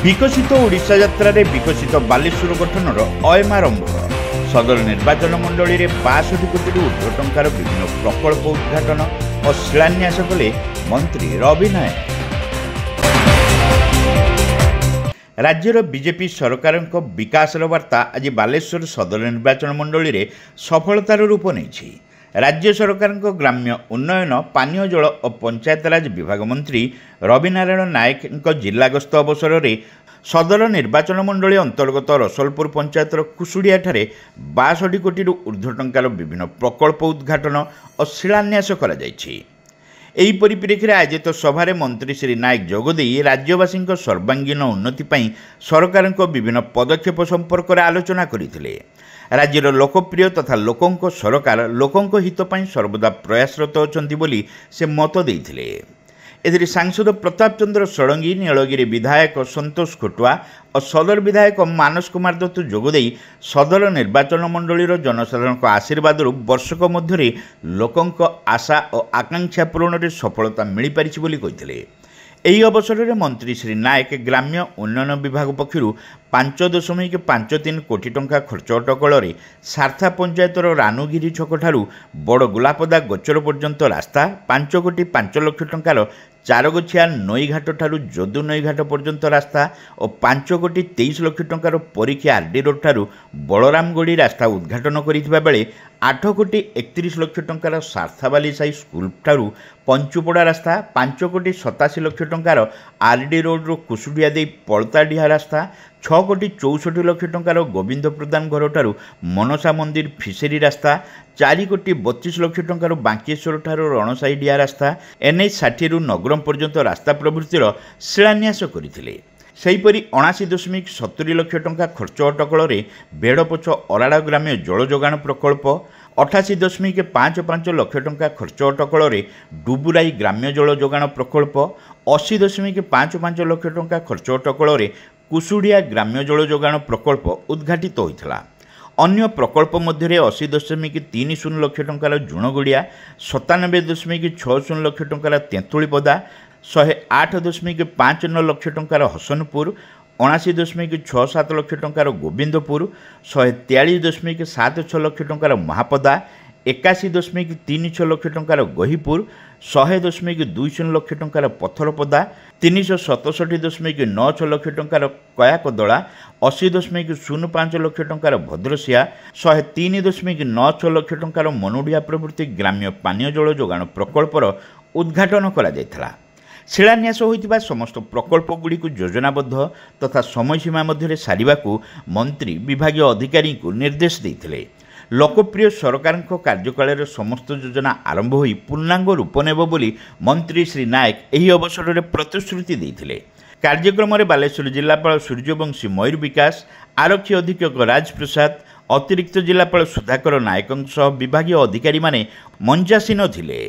विकसित ओडिशा यात्रा रे विकसित बालेश्वर गठनर अयमारंभ सदर निर्वाचन मंडली रे 62 कोटी ऊर्ध्व टंकार विभिन्न प्रकल्प उद्घाटन और शिलान्यास कले मंत्री रवि नायक। राज्यर बीजेपी सरकार विकास वार्ता आज बालेश्वर सदर निर्वाचन मंडली रे सफलतार रूप नहीं। राज्य सरकार ग्राम्य उन्नयन पानीय जल और पंचायतराज विभाग मंत्री रवि नारायण नायक जिला गस्त अवसर में सदर निर्वाचन मंडली अंतर्गत रसलपुर पंचायतर कुसुड़िया 62 कोटी ऊर्ध्व टंकार विभिन्न प्रकल्प उद्घाटन और शिलान्यास करा जायछि। एही परिप्रेक्षी आयोजित सभारे मंत्री श्री नायक जोगदे राज्यवासी सर्वांगीन उन्नति पई सरकार विभिन्न पदक्षेप संपर्क में आलोचना करथिले। राज्यर लोकप्रिय तथा लोकों सरकार लोकों हित पई सर्वदा प्रयासरत अछंती बोली से मत देइथिले। एथिरे सांसद प्रताप चंद्र षडंगी, नीलगिरी विधायक संतोष खोटुआ और सदर विधायक मानस कुमार दत्त जोगदे सदर निर्वाचन मंडलीर जनसाधारण आशीर्वाद वर्षक मध्य लोकों आशा और आकांक्षा पूरण में सफलता मिल पारिछि बोली कहिथिले। एही अवसर में मंत्री श्री नायक ग्राम्य उन्नयन विभाग पक्षर 5.53 कोटी टंका खर्च अटकल सारथा पंचायतर रानुगिरी छक ठारू बड़ गुलापदा गोचर पर्यंत रास्ता, 5 कोटी 5 लक्ष टंकार चारगछिया नईघाट ठारू जदू नईघाट पर्यंत रास्ता और 5 कोटी 23 लक्ष टंकार परीक्षा आरडी रोड ठारू बलरामगढ़ी रास्ता उद्घाटन करिथिबा बेले 8 कोटी 31 लक्ष टंकार सार्थाबाली साई स्कूल ठारू पंचुपड़ा रास्ता, 5 कोटी 87 लक्ष टंकार आरडी रोड रो कुसुडिया दे पलताडिहा रास्ता, 6 कोटी 64 लक्ष टंकार गोविंद प्रधान घर ठारू मनसा मंदिर फिसेरी रास्ता, 4 कोटी 32 लक्ष टंकार बांकेश्वर ठारू रणसाईडिया रास्ता, NH 60 रु नगरम पर्यंत रास्ता प्रभृतिर शिलान्यास करथिले। सेहीपरि 79.70 लक्ष टंका खर्च अटकल बेड़पोछ अराड़ा ग्राम्य जल जोगाण प्रकल्प, 88.55 लक्ष टंका खर्च अटकल डुबुराई ग्राम्य जल जोगाण प्रकल्प, 80.55 लक्ष टंका खर्च अटकल कुसुड़िया ग्राम्य जल जोगाण प्रकल्प उद्घाटित होइथिला। अन्य प्रकल्प मध्य 80.30 लक्ष टंकार जुणगुड़िया, 97.60 लक्ष टंकार तेंतुलीपदा, 108.59 लक्ष टंकार हसनपुर, 79.67 लक्ष टंकार गोविंदपुर, 143.76 लक्ष टंकार महापदा, 81.36 लक्ष टंकार गहीपुर, 100.20 लक्ष टंकार पथरपदा, 367.96 लक्ष टंकार कयाकदला, 80.05 लक्ष टंकार भद्रसिया, 103.96 लक्ष टंकार मनुडिया प्रभृति ग्राम्य पानीय जल जोगाण प्रकल्पर उद्घाटन करा जायथिला। शिलान्यास होइतिबा समस्त प्रकल्पगुड़ी योजनाबद्ध तथा समयसीमा मध्य सारिबाकू मंत्री विभागीय अधिकारी को निर्देश देइथिले। लोकप्रिय सरकार कार्यकाल समस्त योजना आरंभ होई पूर्णांग रूप नेब बोली मंत्री श्री नायक एही अवसर में प्रतिश्रुति देइथिले। कार्यक्रम में बालेश्वर जिलापाल सूर्यवंशी मयूर विकास, आरक्षी अधीक्षक राज प्रसाद, अतिरिक्त जिलापाल सुधाकर नायक विभागीय अधिकारी माने मंचासीन थिले।